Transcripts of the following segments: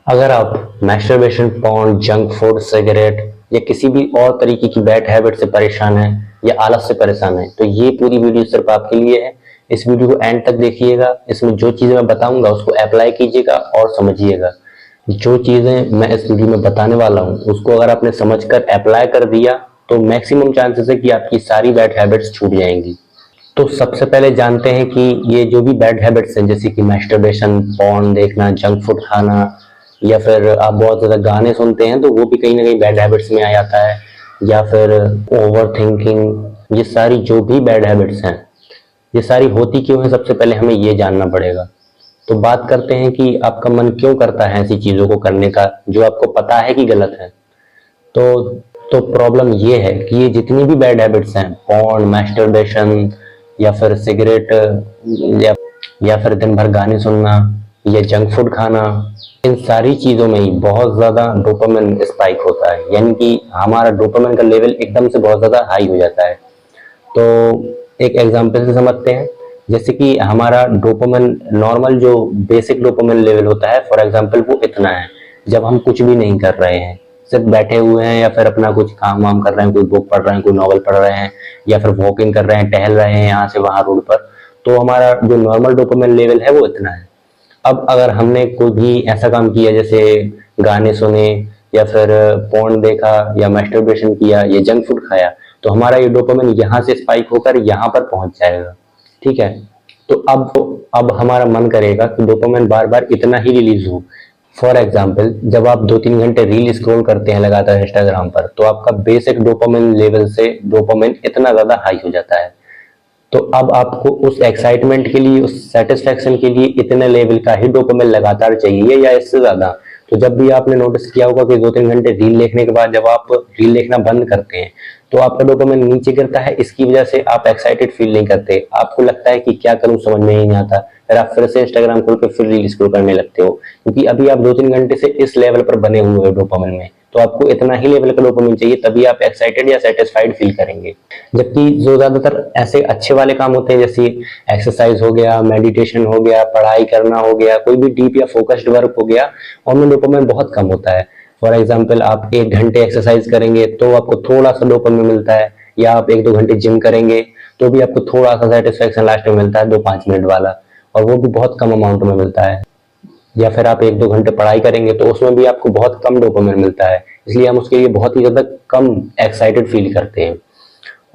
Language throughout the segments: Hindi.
अगर आप masturbation, porn, junk food, cigarette या किसी भी और तरीके की बैड हैबिट से परेशान हैं या आलस से परेशान हैं, तो ये पूरी वीडियो सिर्फ आपके लिए है। इस वीडियो को एंड तक देखिएगा। इसमें जो चीजें मैं बताऊंगा उसको अप्लाई कीजिएगा और समझिएगा। जो चीजें मैं इस वीडियो में बताने वाला हूँ उसको अगर आपने समझकर अप्लाई कर दिया तो मैक्सिमम चांसेस है कि आपकी सारी बैड हैबिट्स छूट जाएंगी। तो सबसे पहले जानते हैं कि ये जो भी बैड हैबिट्स हैं, जैसे कि मैस्टरबेशन, पॉर्न देखना, जंक फूड खाना, या फिर आप बहुत ज्यादा गाने सुनते हैं तो वो भी कहीं ना कहीं बैड हैबिट्स में आ जाता है, या फिर ओवर थिंकिंग, ये सारी जो भी बैड हैबिट्स हैं ये सारी होती क्यों है, सबसे पहले हमें ये जानना पड़ेगा। तो बात करते हैं कि आपका मन क्यों करता है ऐसी चीजों को करने का जो आपको पता है कि गलत है। तो तो प्रॉब्लम ये है कि ये जितनी भी बैड हैबिट्स हैं, पॉर्न, मैस्टरबेशन या फिर सिगरेट, या या फिर दिन भर गाने सुनना या जंक फूड खाना, इन सारी चीजों में ही बहुत ज्यादा डोपामिन स्पाइक होता है, यानी कि हमारा डोपामिन का लेवल एकदम से बहुत ज्यादा हाई हो जाता है। तो एक एग्जांपल से समझते हैं, जैसे कि हमारा डोपामिन नॉर्मल जो बेसिक डोपामिन लेवल होता है, फॉर एग्जांपल वो इतना है जब हम कुछ भी नहीं कर रहे हैं, सिर्फ बैठे हुए हैं या फिर अपना कुछ काम वाम कर रहे हैं, कोई बुक पढ़ रहे हैं, कोई नॉवल पढ़ रहे हैं, या फिर वॉकिंग कर रहे हैं, टहल रहे हैं यहाँ से वहां रोड पर, तो हमारा जो नॉर्मल डोपामिन लेवल है वो इतना है। अब अगर हमने कोई भी ऐसा काम किया जैसे गाने सुने या फिर पोर्न देखा या मैस्टरबेशन किया या जंक फूड खाया, तो हमारा ये डोपामिन यहाँ से स्पाइक होकर यहाँ पर पहुंच जाएगा। ठीक है, तो अब हमारा मन करेगा कि डोपामिन बार बार इतना ही रिलीज हो। फॉर एग्जाम्पल, जब आप 2-3 घंटे रील स्क्रॉल करते हैं लगातार इंस्टाग्राम पर, तो आपका बेसिक डोपामिन लेवल से डोपामिन इतना ज्यादा हाई हो जाता है। तो अब आपको उस एक्साइटमेंट के लिए, उस सेटिस्फेक्शन के लिए इतने लेवल का ही डोपामिन लगातार चाहिए या इससे ज्यादा। तो जब भी आपने नोटिस किया होगा कि 2-3 घंटे रील देखने के बाद जब आप रील देखना बंद करते हैं तो आपका डोपामिन नीचे गिरता है, इसकी वजह से आप एक्साइटेड फील नहीं करते, आपको लगता है कि क्या करूं समझ में ही नहीं आता, फिर आप फिर से इंस्टाग्राम खोल के फिर रील स्क्रॉल करने लगते हो, क्योंकि अभी आप 2-3 घंटे से इस लेवल पर बने हुए हो डोपामिन में। तो आपको इतना ही लेवल का डोपामिन चाहिए, तभी आप एक्साइटेड या सेटिस्फाइड फील करेंगे। जबकि जो ज्यादातर ऐसे अच्छे वाले काम होते हैं, जैसे एक्सरसाइज हो गया, मेडिटेशन हो गया, पढ़ाई करना हो गया, कोई भी डीप या फोकस्ड वर्क हो गया, उनमें डोपामिन बहुत कम होता है। फॉर एग्जाम्पल, आप 1 घंटे एक्सरसाइज करेंगे तो आपको थोड़ा सा डोपामिन मिलता है, या आप 1-2 घंटे जिम करेंगे तो भी आपको थोड़ा सा सेटिस्फेक्शन लास्ट में मिलता है, 2-5 मिनट वाला, और वो भी बहुत कम अमाउंट में मिलता है। या फिर आप 1-2 घंटे पढ़ाई करेंगे तो उसमें भी आपको बहुत कम डोपामिन मिलता है, इसलिए हम उसके लिए बहुत ही ज्यादा कम एक्साइटेड फील करते हैं।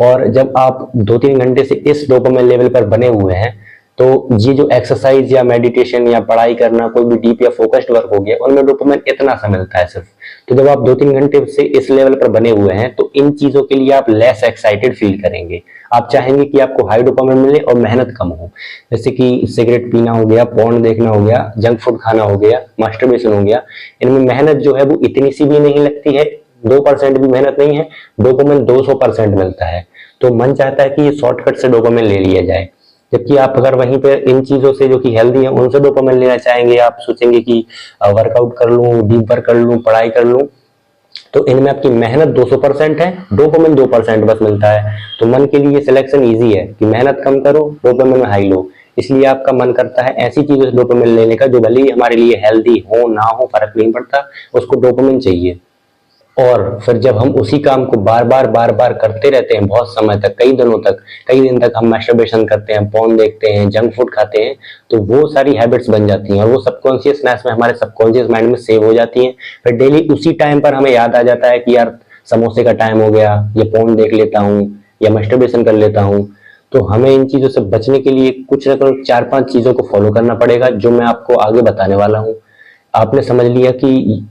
और जब आप 2-3 घंटे से इस डोपामिन लेवल पर बने हुए हैं, तो ये जो एक्सरसाइज या मेडिटेशन या पढ़ाई करना, कोई भी डीप या फोकस्ड वर्क हो गया, उनमें डोपामिन इतना सा मिलता है सिर्फ। तो जब आप 2-3 घंटे से इस लेवल पर बने हुए हैं तो इन चीजों के लिए आप लेस एक्साइटेड फील करेंगे। आप चाहेंगे कि आपको हाई डोपामिन मिले और मेहनत कम हो, जैसे कि सिगरेट पीना हो गया, पोर्न देखना हो गया, जंक फूड खाना हो गया, मास्टरबेशन हो गया, इनमें मेहनत जो है वो इतनी सी भी नहीं लगती है, 2% भी मेहनत नहीं है, डोपामिन 200% मिलता है। तो मन चाहता है कि ये शॉर्टकट से डोपामिन ले लिया जाए। जबकि आप अगर वहीं पे इन चीजों से जो कि हेल्दी है उनसे डोपामिन लेना चाहेंगे, आप सोचेंगे कि वर्कआउट कर लूं, डीप वर्क कर लूं, पढ़ाई कर लूं, तो इनमें आपकी मेहनत 200% है, डोपामिन 2% बस मिलता है। तो मन के लिए सिलेक्शन इजी है कि मेहनत कम करो, डोपामिन हाई लो, इसलिए आपका मन करता है ऐसी चीजों से डोपामिन लेने का जो भले ही हमारे लिए हेल्दी हो ना हो फर्क नहीं पड़ता, उसको डोपामिन चाहिए। और फिर जब हम उसी काम को बार बार करते रहते हैं बहुत समय तक, कई दिनों तक, कई दिन तक हम मैस्टरबेशन करते हैं, पोर्न देखते हैं, जंक फूड खाते हैं, तो वो सारी हैबिट्स बन जाती हैं और वो सबकॉन्शियसनेस में, हमारे सबकॉन्शियस माइंड में सेव हो जाती हैं। फिर डेली उसी टाइम पर हमें याद आ जाता है कि यार समोसे का टाइम हो गया, ये पोर्न देख लेता हूँ या मैस्टरबेशन कर लेता हूँ। तो हमें इन चीजों से बचने के लिए कुछ ना कुछ 4-5 चीजों को फॉलो करना पड़ेगा, जो मैं आपको आगे बताने वाला हूँ। आपने समझ लिया कि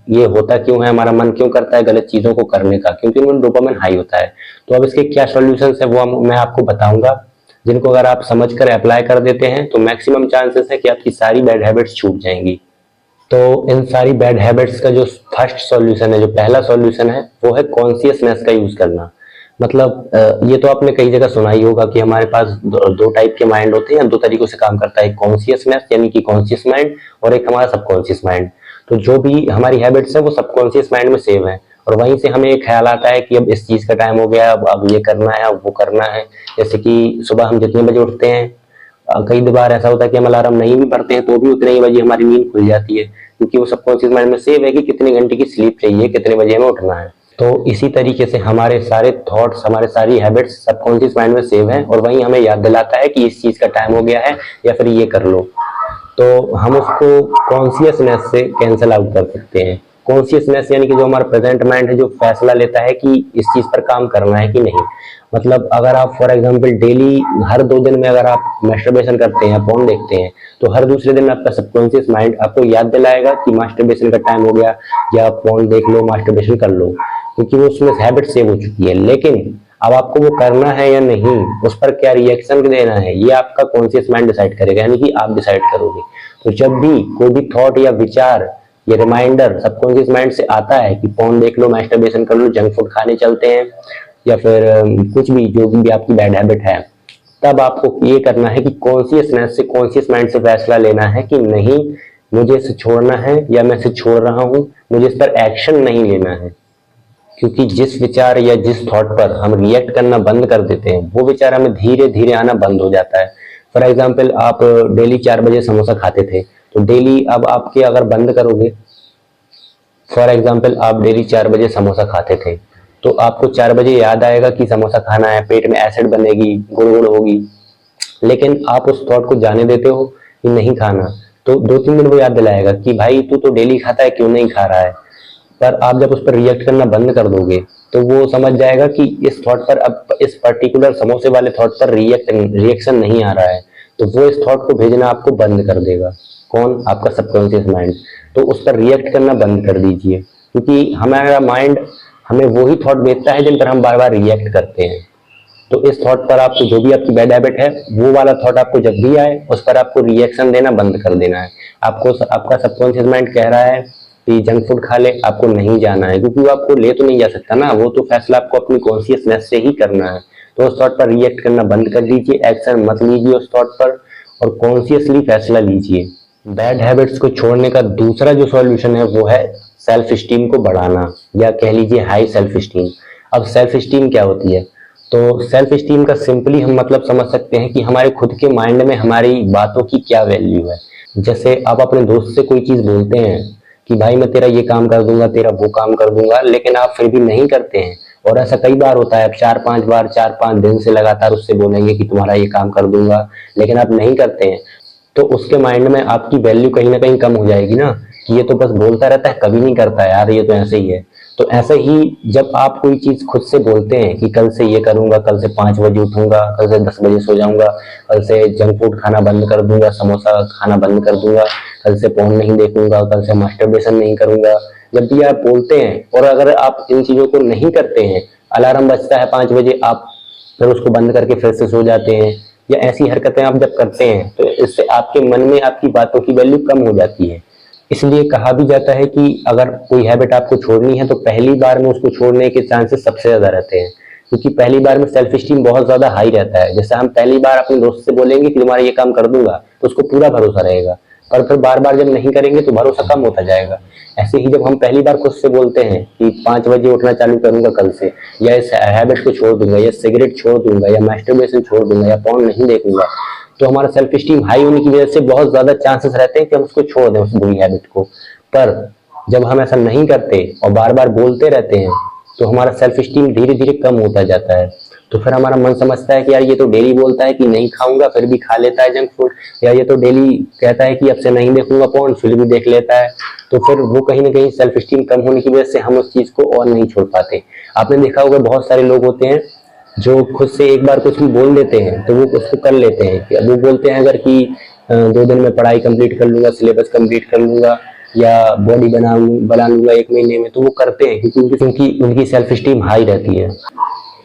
ये होता क्यों है, हमारा मन क्यों करता है गलत चीजों को करने का, क्योंकि उनमें डोपामिन हाई होता है। तो अब इसके क्या सॉल्यूशंस है वो मैं आपको बताऊंगा, जिनको अगर आप समझकर अप्लाई कर देते हैं तो मैक्सिमम चांसेस है कि आपकी सारी बैड हैबिट्स छूट जाएंगी। तो इन सारी बैड हैबिट्स का जो फर्स्ट सॉल्यूशन है, जो पहला सॉल्यूशन है, वो है कॉन्शियसनेस का यूज करना। मतलब ये तो आपने कई जगह सुना ही होगा कि हमारे पास दो टाइप के माइंड होते हैं, 2 तरीकों से काम करता है, कॉन्शियसनेस यानी कि कॉन्शियस माइंड, और एक हमारा सबकॉन्शियस माइंड। तो जो भी हमारी हैबिट्स है वो सबकॉन्शियस माइंड में सेव है, और वहीं से हमें एक ख्याल आता है कि अब इस चीज का टाइम हो गया, अब ये करना है, अब वो करना है। जैसे कि सुबह हम जितने बजे उठते हैं, कई बार ऐसा होता है कि हम अलार्म नहीं भी भरते हैं तो भी उतने ही बजे हमारी नींद खुल जाती है। क्योंकि वो सबकॉन्शियस माइंड में सेव है कि कितने घंटे की स्लीप चाहिए, कितने बजे हमें उठना है। तो इसी तरीके से हमारे सारे थॉट्स, हमारे सारी हैबिट्स सबकॉन्शियस माइंड में सेव हैं और वही हमें याद दिलाता है कि इस चीज का टाइम हो गया है या फिर ये कर लो। तो हम उसको कॉन्शियसनेस से कैंसिल आउट कर सकते हैं। कॉन्शियसनेस यानी कि जो हमारा प्रेजेंट माइंड है, जो फैसला लेता है कि इस चीज पर काम करना है कि नहीं। मतलब अगर आप फॉर एग्जांपल डेली हर 2 दिन में अगर आप मैस्टरबेशन करते हैं, फोन देखते हैं, तो हर दूसरे दिन आपका सबकॉन्शियस माइंड आपको याद दिलाएगा कि मास्टरबेशन का टाइम हो गया, या फोन देख लो, मास्टरबेशन कर लो, क्योंकि वो उसमें हैबिट सेव हो चुकी है। लेकिन अब आपको वो करना है या नहीं, उस पर क्या रिएक्शन देना है, ये आपका कॉन्शियस माइंड डिसाइड करेगा, यानी कि आप डिसाइड करोगे। तो जब भी कोई भी थॉट या विचार या रिमाइंडर सबकॉन्शियस माइंड से आता है कि फोन देख लो, मास्टरबेशन कर लो, जंक फूड खाने चलते हैं, या फिर कुछ भी जो भी आपकी बैड हैबिट है, तब आपको ये करना है कि कॉन्शियसनेस से, कॉन्शियस माइंड से फैसला लेना है कि नहीं, मुझे इसे छोड़ना है या मैं इसे छोड़ रहा हूं, मुझे इस पर एक्शन नहीं लेना है। क्योंकि जिस विचार या जिस थॉट पर हम रिएक्ट करना बंद कर देते हैं, वो विचार हमें धीरे धीरे आना बंद हो जाता है। फॉर एग्जाम्पल, आप डेली 4 बजे समोसा खाते थे, तो डेली अब आपके अगर बंद करोगे, फॉर एग्जाम्पल आप डेली 4 बजे समोसा खाते थे, तो आपको 4 बजे याद आएगा कि समोसा खाना है, पेट में एसिड बनेगी, गुड़गुड़ होगी, लेकिन आप उस थॉट को जाने देते हो कि नहीं खाना, तो 2-3 दिन वो याद दिलाएगा कि भाई तू तो डेली खाता है, क्यों नहीं खा रहा है। पर आप जब उस पर रिएक्ट करना बंद कर दोगे, तो वो समझ जाएगा कि इस थॉट पर, अब इस पर्टिकुलर समोसे वाले थॉट पर रिएक्शन नहीं आ रहा है, तो वो इस थॉट को भेजना आपको बंद कर देगा। कौन? आपका सबकॉन्शियस माइंड। तो उस पर रिएक्ट करना बंद कर दीजिए, क्योंकि हमारा माइंड हमें वही थॉट भेजता है जिन पर हम बार बार रिएक्ट करते हैं। तो इस थॉट पर आपको, जो भी आपकी बैड हैबिट है, वो वाला थॉट आपको जब भी आए, उस पर आपको रिएक्शन देना बंद कर देना है। आपको आपका सबकॉन्शियस माइंड कह रहा है कि जंक फूड खा ले, आपको नहीं जाना है, क्योंकि वो आपको ले तो नहीं जा सकता ना, वो तो फैसला आपको अपनी कॉन्शियसनेस से ही करना है। तो उस थॉट पर रिएक्ट करना बंद कर दीजिए, एक्शन मत लीजिए उस थॉट पर, और कॉन्शियसली फैसला लीजिए। बैड हैबिट्स को छोड़ने का दूसरा जो सॉल्यूशन है, वो है सेल्फ स्टीम को बढ़ाना, या कह लीजिए हाई सेल्फ स्टीम। अब सेल्फ स्टीम क्या होती है? तो सेल्फ स्टीम का सिंपली हम मतलब समझ सकते हैं कि हमारे खुद के माइंड में हमारी बातों की क्या वैल्यू है। जैसे आप अपने दोस्त से कोई चीज बोलते हैं कि भाई मैं तेरा ये काम कर दूंगा, तेरा वो काम कर दूंगा, लेकिन आप फिर भी नहीं करते हैं। और ऐसा कई बार होता है, आप 4-5 बार, 4-5 दिन से लगातार उससे बोलेंगे कि तुम्हारा ये काम कर दूंगा, लेकिन आप नहीं करते हैं, तो उसके माइंड में आपकी वैल्यू कहीं ना कहीं कम हो जाएगी ना, कि ये तो बस बोलता रहता है, कभी नहीं करता यार, ये तो ऐसे ही है। तो ऐसे ही जब आप कोई चीज खुद से बोलते हैं कि कल से ये करूंगा, कल से 5 बजे उठूंगा, कल से 10 बजे सो जाऊंगा, कल से जंक फूड खाना बंद कर दूंगा, समोसा खाना बंद कर दूंगा, कल से फोन नहीं देखूंगा, कल से मास्टरबेशन नहीं करूंगा, जब भी आप बोलते हैं और अगर आप इन चीजों को नहीं करते हैं, अलार्म बजता है 5 बजे, आप फिर उसको बंद करके फिर से सो जाते हैं, या ऐसी हरकतें आप जब करते हैं, तो इससे आपके मन में आपकी बातों की वैल्यू कम हो जाती है। इसलिए कहा भी जाता है कि अगर कोई हैबिट आपको छोड़नी है, तो पहली बार में उसको छोड़ने के चांसेस सबसे ज्यादा रहते हैं, क्योंकि पहली बार में सेल्फ स्टीम बहुत ज्यादा हाई रहता है। जैसे हम पहली बार अपने दोस्त से बोलेंगे कि तुम्हारा ये काम कर दूंगा, तो उसको पूरा भरोसा रहेगा, पर फिर बार बार जब नहीं करेंगे तो भरोसा कम होता जाएगा। ऐसे ही जब हम पहली बार खुद से बोलते हैं कि 5 बजे उठना चालू करूंगा कल से, या इस हैबिट को छोड़ दूंगा, या सिगरेट छोड़ दूंगा, या मास्टरबेशन छोड़ दूंगा, या फोन नहीं देखूंगा, तो हमारा सेल्फ स्टीम हाई होने की वजह से बहुत ज्यादा चांसेस रहते हैं कि हम उसको छोड़ दें, उस बुरी हैबिट को। पर जब हम ऐसा नहीं करते और बार बार बोलते रहते हैं, तो हमारा सेल्फ स्टीम धीरे धीरे कम होता जाता है। तो फिर हमारा मन समझता है कि यार ये तो डेली बोलता है कि नहीं खाऊंगा, फिर भी खा लेता है जंक फूड, या ये तो डेली कहता है कि अब से नहीं देखूंगा फोन, फिर भी देख लेता है। तो फिर वो कहीं ना कहीं सेल्फ स्टीम कम होने की वजह से हम उस चीज को और नहीं छोड़ पाते। आपने देखा होगा बहुत सारे लोग होते हैं जो खुद से एक बार कुछ भी बोल देते हैं तो वो उसको कर लेते हैं। वो बोलते हैं अगर कि 2 दिन में पढ़ाई कंप्लीट कर लूंगा, सिलेबस कंप्लीट कर लूंगा, या बॉडी बना लूंगा 1 महीने में, तो वो करते हैं क्योंकि उनकी सेल्फ स्टीम हाई रहती है।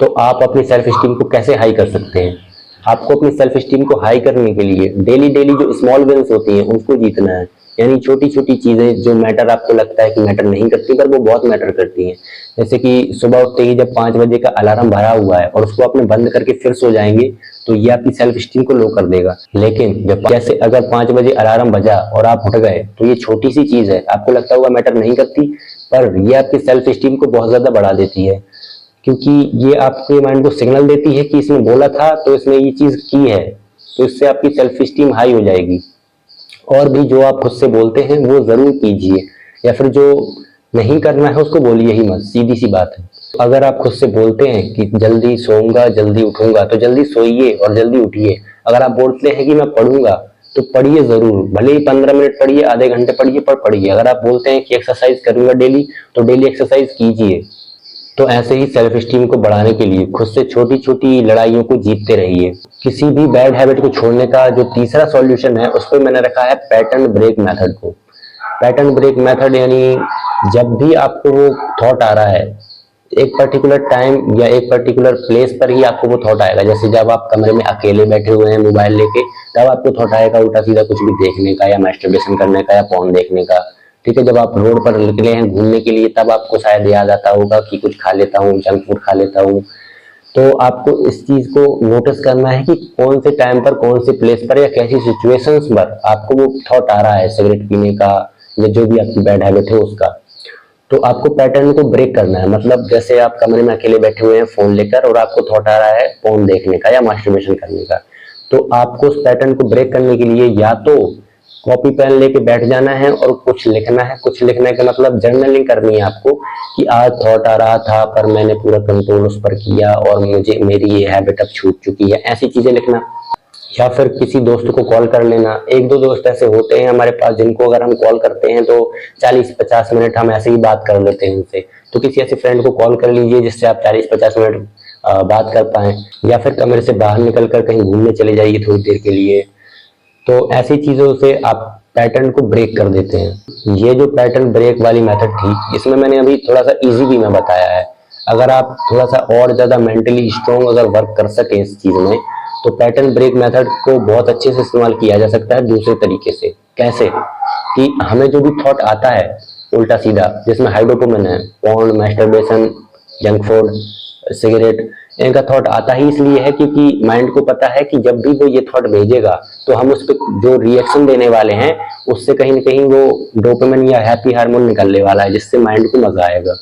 तो आप अपनी सेल्फ स्टीम को कैसे हाई कर सकते हैं? आपको अपनी सेल्फ स्टीम को हाई करने के लिए डेली जो स्मॉल विन्स होती हैं उनको जीतना है, यानी छोटी छोटी चीजें जो मैटर आपको लगता है कि मैटर नहीं करती, पर वो बहुत मैटर करती हैं। जैसे कि सुबह उठते ही जब 5 बजे का अलार्म भरा हुआ है और उसको आपने बंद करके फिर सो जाएंगे, तो ये आपकी सेल्फ स्टीम को लो कर देगा। लेकिन जब जैसे अगर 5 बजे अलार्म बजा और आप उठ गए, तो ये छोटी सी चीज है, आपको लगता होगा मैटर नहीं करती, पर ये आपकी सेल्फ स्टीम को बहुत ज्यादा बढ़ा देती है, क्योंकि ये आपके माइंड को सिग्नल देती है कि इसने बोला था तो इसने ये चीज की है, तो इससे आपकी सेल्फ स्टीम हाई हो जाएगी। और भी जो आप खुद से बोलते हैं वो जरूर कीजिए, या फिर जो नहीं करना है उसको बोलिए ही मत, सीधी सी बात है। अगर आप खुद से बोलते हैं कि जल्दी सोऊंगा जल्दी उठूंगा, तो जल्दी सोइए और जल्दी उठिए। अगर आप बोलते हैं कि मैं पढ़ूंगा, तो पढ़िए जरूर, भले ही 15 मिनट पढ़िए, आधे घंटे पढ़िए, पर पढ़िए। अगर आप बोलते हैं कि एक्सरसाइज करूंगा डेली, तो डेली एक्सरसाइज कीजिए। तो ऐसे ही सेल्फ स्टीम को बढ़ाने के लिए खुद से छोटी छोटी लड़ाइयों को जीतते रहिए। किसी भी बैड हैबिट को छोड़ने का जो तीसरा सॉल्यूशन है, उस पर मैंने रखा है पैटर्न ब्रेक मेथड को। पैटर्न ब्रेक मेथड यानी जब भी आपको वो थॉट आ रहा है, एक पर्टिकुलर टाइम या एक पर्टिकुलर प्लेस पर ही आपको वो थॉट आएगा। जैसे जब आप कमरे में अकेले बैठे हुए हैं मोबाइल लेके, तब आपको थॉट आएगा उल्टा सीधा कुछ भी देखने का, या मैस्टरबेशन करने का, या पोर्न देखने का। ठीक है, जब आप रोड पर निकले हैं घूमने के लिए, तब आपको शायद याद आता होगा कि कुछ खा लेता हूँ, जंक फूड खा लेता हूँ। तो आपको इस चीज को नोटिस करना है कि कौन से टाइम पर, कौन से प्लेस पर, या कैसी सिचुएशंस पर आपको वो थॉट आ रहा है सिगरेट पीने का, या जो भी आपकी बैड हैबिट है उसका। तो आपको पैटर्न को ब्रेक करना है। मतलब जैसे आप कमरे में अकेले बैठे हुए हैं फोन लेकर, और आपको थॉट आ रहा है फोन देखने का या मास्टरबेशन करने का, तो आपको उस पैटर्न को ब्रेक करने के लिए या तो कॉपी पेन लेके बैठ जाना है और कुछ लिखना है। कुछ लिखने का मतलब जर्नलिंग करनी है आपको, कि आज थॉट आ रहा था पर मैंने पूरा कंट्रोल उस पर किया और मुझे मेरी ये हैबिट अब छूट चुकी है, ऐसी चीजें लिखना। या फिर किसी दोस्त को कॉल कर लेना। एक दो दोस्त ऐसे होते हैं हमारे पास जिनको अगर हम कॉल करते हैं तो 40-50 मिनट हम ऐसे ही बात कर लेते हैं उनसे। तो किसी ऐसे फ्रेंड को कॉल कर लीजिए जिससे आप 40-50 मिनट बात कर पाए। या फिर कमरे से बाहर निकल कर कहीं घूमने चले जाइए थोड़ी देर के लिए। तो ऐसी चीजों से आप पैटर्न को ब्रेक कर देते हैं। ये जो पैटर्न ब्रेक वाली मेथड थी, इसमें मैंने अभी थोड़ा सा इजी भी मैं बताया है। अगर आप थोड़ा सा और ज्यादा मेंटली स्ट्रॉन्ग अगर वर्क कर सके इस चीज में, तो पैटर्न ब्रेक मेथड को बहुत अच्छे से इस्तेमाल किया जा सकता है दूसरे तरीके से। कैसे? कि हमें जो भी थॉट आता है उल्टा सीधा, जिसमें हाइडोपामाइन है, porn, masturbation, junk food, cigarette, इनका थॉट आता ही इसलिए है क्योंकि माइंड को पता है कि जब भी वो ये थॉट भेजेगा तो हम उस पर जो रिएक्शन देने वाले हैं उससे कहीं ना कहीं वो डोपामिन या हैप्पी हार्मोन निकलने वाला है, जिससे माइंड को मजा आएगा।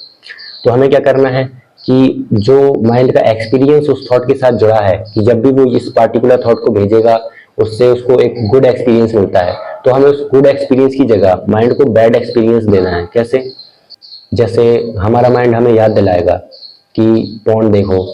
तो हमें क्या करना है कि जो माइंड का एक्सपीरियंस उस थॉट के साथ जुड़ा है, कि जब भी वो इस पार्टिकुलर थॉट को भेजेगा उससे उसको एक गुड एक्सपीरियंस मिलता है, तो हमें उस गुड एक्सपीरियंस की जगह माइंड को बैड एक्सपीरियंस देना है। कैसे? जैसे हमारा माइंड हमें याद दिलाएगा कि पोर्न देखो,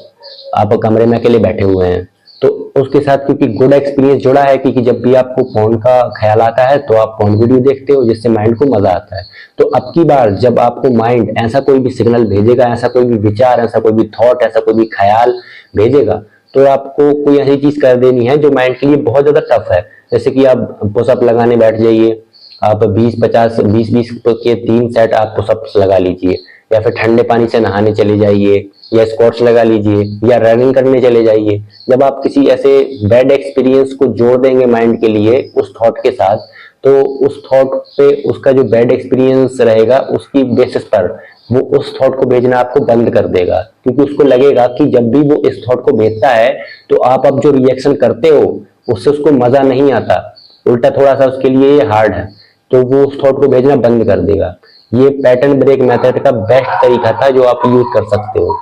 आप कमरे में अकेले बैठे हुए हैं, तो उसके साथ क्योंकि गुड एक्सपीरियंस जुड़ा है, क्योंकि जब भी आपको फोन का ख्याल आता है तो आप फोन वीडियो देखते हो जिससे माइंड को मजा आता है। तो अब की बार जब आपको माइंड ऐसा कोई भी सिग्नल भेजेगा, ऐसा कोई भी विचार, ऐसा कोई भी थॉट, ऐसा कोई भी ख्याल भेजेगा, तो आपको कोई ऐसी चीज कर देनी है जो माइंड के लिए बहुत ज्यादा टफ है। जैसे कि आप पुशअप लगाने बैठ जाइए, आप 20-20 के 3 सेट आप पुशअप्स लगा लीजिए, या फिर ठंडे पानी से नहाने चले जाइए, या स्क्वाट्स लगा लीजिए, या रनिंग करने चले जाइए। जब आप किसी ऐसे बैड एक्सपीरियंस को जोड़ देंगे माइंड के लिए उस थॉट के साथ, तो उस थॉट पे उसका जो बैड एक्सपीरियंस रहेगा उसकी बेसिस पर वो उस थॉट को भेजना आपको बंद कर देगा, क्योंकि उसको लगेगा कि जब भी वो इस थॉट को भेजता है तो आप अब जो रिएक्शन करते हो उससे उसको मजा नहीं आता, उल्टा थोड़ा सा उसके लिए ये हार्ड है, तो वो उस थॉट को भेजना बंद कर देगा। ये पैटर्न ब्रेक मेथड का बेस्ट तरीका था जो आप यूज कर सकते हो,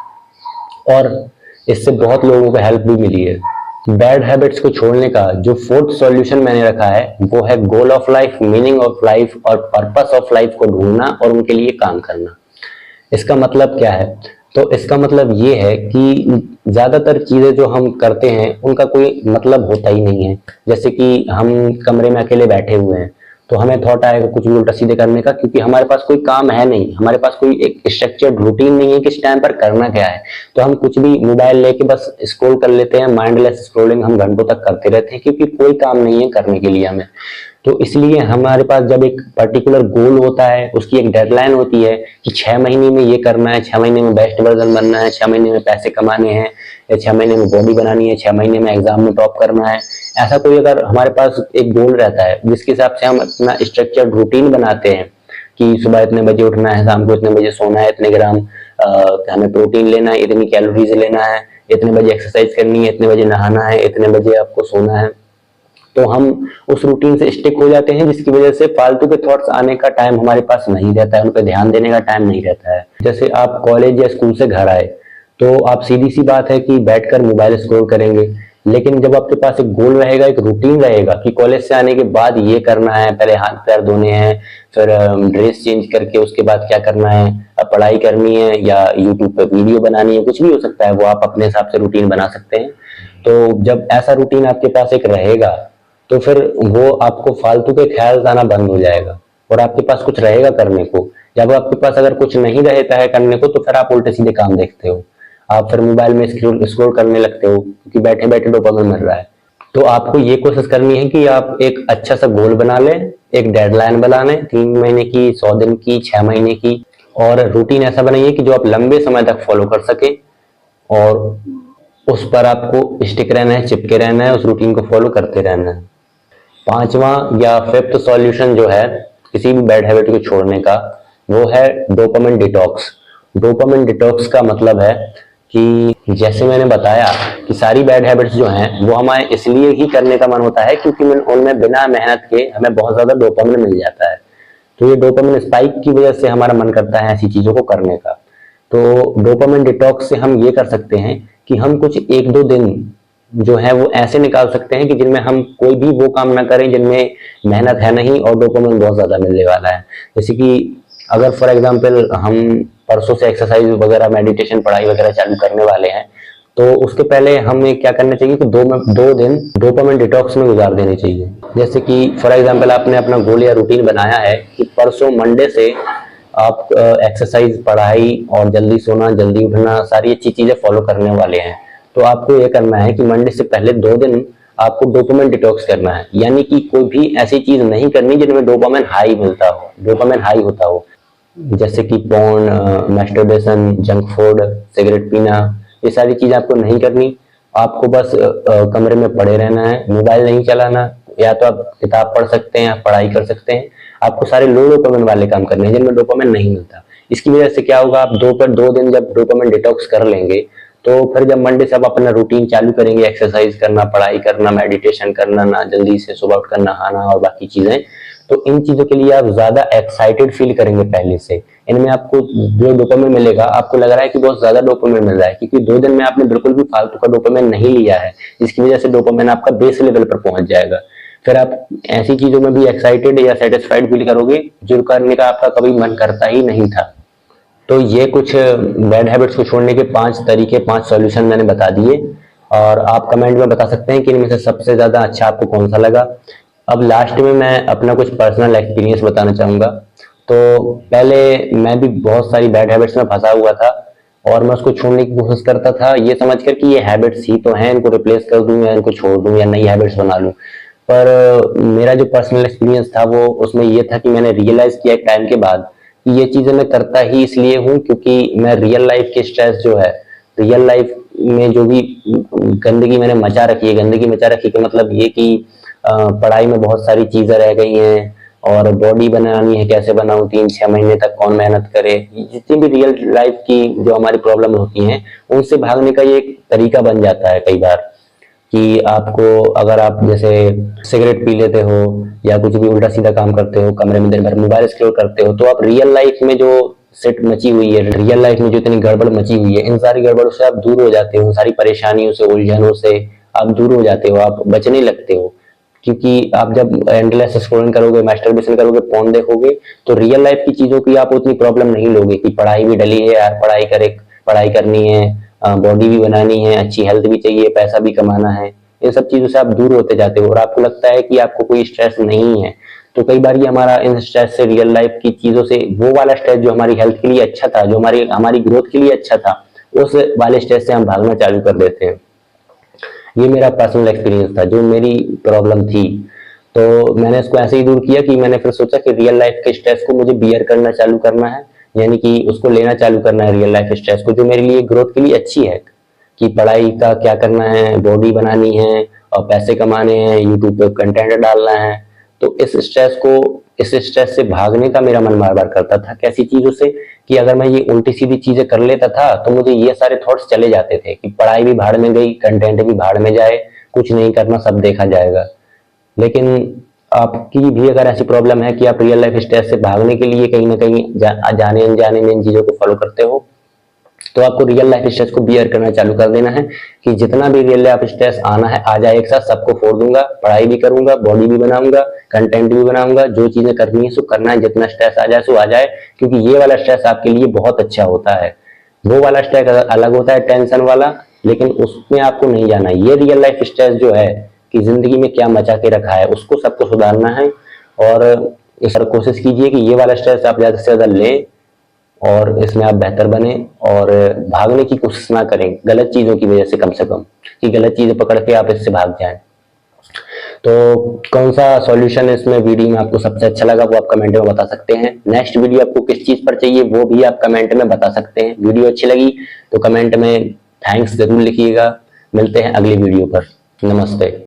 और इससे बहुत लोगों को हेल्प भी मिली है। बैड हैबिट्स को छोड़ने का जो फोर्थ सॉल्यूशन मैंने रखा है वो है goal of life, meaning of life और पर्पस ऑफ लाइफ को ढूंढना और उनके लिए काम करना। इसका मतलब क्या है? तो इसका मतलब ये है कि ज्यादातर चीजें जो हम करते हैं उनका कोई मतलब होता ही नहीं है। जैसे कि हम कमरे में अकेले बैठे हुए हैं तो हमें थॉट आएगा कुछ भी उल्टा सीधे करने का, क्योंकि हमारे पास कोई काम है नहीं, हमारे पास कोई एक स्ट्रक्चर्ड रूटीन नहीं है कि इस टाइम पर करना क्या है। तो हम कुछ भी मोबाइल लेके बस स्क्रॉल कर लेते हैं, माइंडलेस स्क्रॉलिंग हम घंटों तक करते रहते हैं, क्योंकि कोई काम नहीं है करने के लिए हमें। तो इसलिए हमारे पास जब एक पर्टिकुलर गोल होता है, उसकी एक डेडलाइन होती है कि 6 महीने में ये करना है, 6 महीने में बेस्ट वर्जन बनना है, 6 महीने में पैसे कमाने हैं, या 6 महीने में बॉडी बनानी है, 6 महीने में एग्जाम में टॉप करना है। ऐसा कोई अगर हमारे पास एक गोल रहता है जिसके हिसाब से हम अपना स्ट्रक्चर्ड रूटीन बनाते हैं कि सुबह इतने बजे उठना है, शाम को इतने बजे सोना है, इतने ग्राम हमें प्रोटीन लेना है, इतनी कैलोरीज लेना है, इतने बजे एक्सरसाइज करनी है, इतने बजे नहाना है, इतने बजे आपको सोना है, तो हम उस रूटीन से स्टिक हो जाते हैं, जिसकी वजह से फालतू के थॉट्स आने का टाइम हमारे पास नहीं रहता है, उन पर ध्यान देने का टाइम नहीं रहता है। जैसे आप कॉलेज या स्कूल से घर आए तो आप सीधी सी बात है कि बैठकर मोबाइल स्क्रॉल करेंगे, लेकिन जब आपके पास एक गोल रहेगा, एक रूटीन रहेगा कि कॉलेज से आने के बाद ये करना है, पहले हाथ पैर धोने हैं, फिर ड्रेस चेंज करके उसके बाद क्या करना है, अब पढ़ाई करनी है या यूट्यूब पे वीडियो बनानी है, कुछ भी हो सकता है, वो आप अपने हिसाब से रूटीन बना सकते हैं। तो जब ऐसा रूटीन आपके पास एक रहेगा तो फिर वो आपको फालतू के ख्याल आना बंद हो जाएगा और आपके पास कुछ रहेगा करने को। जब आपके पास अगर कुछ नहीं रहता है करने को तो फिर आप उल्टे सीधे काम देखते हो, आप फिर मोबाइल में स्क्रॉल करने लगते हो क्योंकि बैठे बैठे डोपामिन मिल रहा है। तो आपको ये कोशिश करनी है कि आप एक अच्छा सा गोल बना लें, एक डेडलाइन बना लें, 3 महीने की, 100 दिन की, 6 महीने की, और रूटीन ऐसा बनाइए कि जो आप लंबे समय तक फॉलो कर सके और उस पर आपको स्टिक रहना है, चिपके रहना है, उस रूटीन को फॉलो करते रहना है। पांचवा या फिफ्थ सॉल्यूशन जो है किसी भी बैड हैबिट को छोड़ने का, वो है डोपामिन डिटॉक्स। डोपामिन डिटॉक्स का मतलब है कि जैसे मैंने बताया कि सारी बैड हैबिट्स जो हैं वो हमें इसलिए ही करने का मन होता है क्योंकि उनमें बिना मेहनत के हमें बहुत ज्यादा डोपामिन मिल जाता है। तो ये डोपामिन स्पाइक की वजह से हमारा मन करता है ऐसी चीजों को करने का। तो डोपामिन डिटॉक्स से हम ये कर सकते हैं कि हम कुछ 1-2 दिन जो है वो ऐसे निकाल सकते हैं कि जिनमें हम कोई भी वो काम ना करें जिनमें मेहनत है नहीं और डोपामिन बहुत ज्यादा मिलने वाला है। जैसे कि अगर फॉर एग्जांपल हम परसों से एक्सरसाइज वगैरह, मेडिटेशन, पढ़ाई वगैरह चालू करने वाले हैं, तो उसके पहले हमें क्या करना चाहिए कि 2 दिन डोपामिन डिटॉक्स में गुजार देने चाहिए। जैसे कि फॉर एग्जांपल आपने अपना गोल या रूटीन बनाया है कि परसों मंडे से आप एक्सरसाइज, पढ़ाई और जल्दी सोना, जल्दी उठना, सारी अच्छी चीजें फॉलो करने वाले हैं। तो आपको यह करना है कि मंडे से पहले 2 दिन आपको डोपामिन डिटॉक्स करना है, यानी कि कोई भी ऐसी चीज नहीं करनी जिनमें डोपामिन हाई मिलता हो, डोपामिन हाई होता हो, जैसे कि porn, masturbation, junk food, cigarette पीना, ये सारी चीजें आपको नहीं करनी। आपको बस कमरे में पड़े रहना है, मोबाइल नहीं चलाना, या तो आप किताब पढ़ सकते हैं, आप पढ़ाई कर सकते हैं। आपको सारे लो डोपामिन वाले काम करने हैं जिनमें डोपामिन नहीं मिलता। इसकी वजह से क्या होगा, आप 2 दिन जब डोपामिन डिटॉक्स कर लेंगे तो फिर जब मंडे से आप अपना रूटीन चालू करेंगे, एक्सरसाइज करना, पढ़ाई करना, मेडिटेशन करना, ना जल्दी से सुबह उठकर नहाना और बाकी चीजें, तो इन चीजों के लिए आप ज्यादा एक्साइटेड फील करेंगे पहले से। इनमें आपको जो डोपामिन मिलेगा, आपको लग रहा है कि बहुत ज्यादा डोपामिन मिल रहा है क्योंकि 2 दिन में आपने बिल्कुल भी फालतू का डोपामिन नहीं लिया है, जिसकी वजह से डोपामिन आपका बेस लेवल पर पहुंच जाएगा। फिर आप ऐसी चीजों में भी एक्साइटेड या सेटिस्फाइड फील करोगे जो करने का आपका कभी मन करता ही नहीं था। तो ये कुछ बैड हैबिट्स को छोड़ने के 5 तरीके, 5 सॉल्यूशन मैंने बता दिए, और आप कमेंट में बता सकते हैं कि इनमें से सबसे ज्यादा अच्छा आपको कौन सा लगा। अब लास्ट में मैं अपना कुछ पर्सनल एक्सपीरियंस बताना चाहूंगा। तो पहले मैं भी बहुत सारी बैड हैबिट्स में फंसा हुआ था और मैं उसको छोड़ने की कोशिश करता था ये समझकर कि ये हैबिट्स ही तो हैं, इनको रिप्लेस कर दूं या इनको छोड़ दूं या नई हैबिट्स बना लूं। पर मेरा जो पर्सनल एक्सपीरियंस था वो उसमें ये था कि मैंने रियलाइज किया एक टाइम के बाद कि ये चीजें मैं करता ही इसलिए हूँ क्योंकि मैं रियल लाइफ के स्ट्रेस जो है, रियल लाइफ में जो भी गंदगी मैंने मचा रखी है, गंदगी मचा रखी का मतलब ये कि पढ़ाई में बहुत सारी चीजें रह गई हैं और बॉडी बनानी है, कैसे बनाऊं, 3-6 महीने तक कौन मेहनत करे, जितनी भी रियल लाइफ की जो हमारी प्रॉब्लम होती हैं उनसे भागने का ये एक तरीका बन जाता है कई बार। कि आपको, अगर आप जैसे सिगरेट पी लेते हो या कुछ भी उल्टा सीधा काम करते हो, कमरे में दिन भर मोबाइल स्क्रॉल करते हो, तो आप रियल लाइफ में जो सेट मची हुई है, रियल लाइफ में जो इतनी गड़बड़ मची हुई है, इन सारी गड़बड़ों से आप दूर हो जाते हो, सारी परेशानियों से, उलझनों से आप दूर हो जाते हो, आप बचने लगते हो। क्योंकि आप जब एंडलेस स्क्रॉलिंग करोगे, मास्टरबेशन करोगे, फोन देखोगे, तो रियल लाइफ की चीजों की आप उतनी प्रॉब्लम नहीं लोगे कि पढ़ाई भी डली है यार, पढ़ाई करनी है, बॉडी भी बनानी है, अच्छी हेल्थ भी चाहिए, पैसा भी कमाना है, इन सब चीजों से आप दूर होते जाते हो और आपको लगता है कि आपको कोई स्ट्रेस नहीं है। तो कई बार ये हमारा इन स्ट्रेस से, रियल लाइफ की चीजों से, वो वाला स्ट्रेस जो हमारी हेल्थ के लिए अच्छा था, जो हमारी ग्रोथ के लिए अच्छा था, उस वाले स्ट्रेस से हम भागना चालू कर देते हैं। ये मेरा पर्सनल एक्सपीरियंस था, जो मेरी प्रॉब्लम थी। तो मैंने इसको ऐसे ही दूर किया कि मैंने फिर सोचा कि रियल लाइफ के स्ट्रेस को मुझे बियर करना चालू करना है, यानी कि उसको लेना चालू करना है, रियल लाइफ स्ट्रेस को, जो मेरे लिए ग्रोथ के लिए अच्छी है, कि पढ़ाई का क्या करना है, बॉडी बनानी है और पैसे कमाने हैं, यूट्यूब पे कंटेंट डालना है। तो इस स्ट्रेस से भागने का मेरा मन बार बार करता था, कैसी चीजों से, कि अगर मैं ये उल्टी सीधी चीजें कर लेता था तो मुझे ये सारे थॉट्स चले जाते थे कि पढ़ाई भी भाड़ में गई, कंटेंट भी भाड़ में जाए, कुछ नहीं करना, सब देखा जाएगा। लेकिन आपकी भी अगर ऐसी प्रॉब्लम है कि आप रियल लाइफ स्ट्रेस से भागने के लिए कहीं ना कहीं जाने अनजाने में इन चीजों को फॉलो करते हो, तो आपको रियल लाइफ स्ट्रेस को बियर करना चालू कर देना है कि जितना भी रियल लाइफ स्ट्रेस आना है आ जाए एक साथ, सबको फोड़ दूंगा, पढ़ाई भी करूंगा, बॉडी भी बनाऊंगा, कंटेंट भी बनाऊंगा, जो चीजें करनी है सो करना है, जितना स्ट्रेस आ जाए सो आ जाए, क्योंकि ये वाला स्ट्रेस आपके लिए बहुत अच्छा होता है। वो वाला स्ट्रेस अलग होता है टेंशन वाला, लेकिन उसमें आपको नहीं जाना है। ये रियल लाइफ स्ट्रेस जो है कि जिंदगी में क्या मचा के रखा है उसको सबको सुधारना है, और इस पर कोशिश कीजिए कि ये वाला स्ट्रेस आप ज्यादा से ज्यादा लें और इसमें आप बेहतर बने, और भागने की कोशिश ना करें गलत चीजों की वजह से, कम से कम कि गलत चीजें पकड़ के आप इससे भाग जाएं। तो कौन सा सॉल्यूशन है इसमें वीडियो में आपको सबसे अच्छा लगा वो आप कमेंट में बता सकते हैं। नेक्स्ट वीडियो आपको किस चीज पर चाहिए वो भी आप कमेंट में बता सकते हैं। वीडियो अच्छी लगी तो कमेंट में थैंक्स जरूर लिखिएगा। मिलते हैं अगली वीडियो पर। नमस्ते।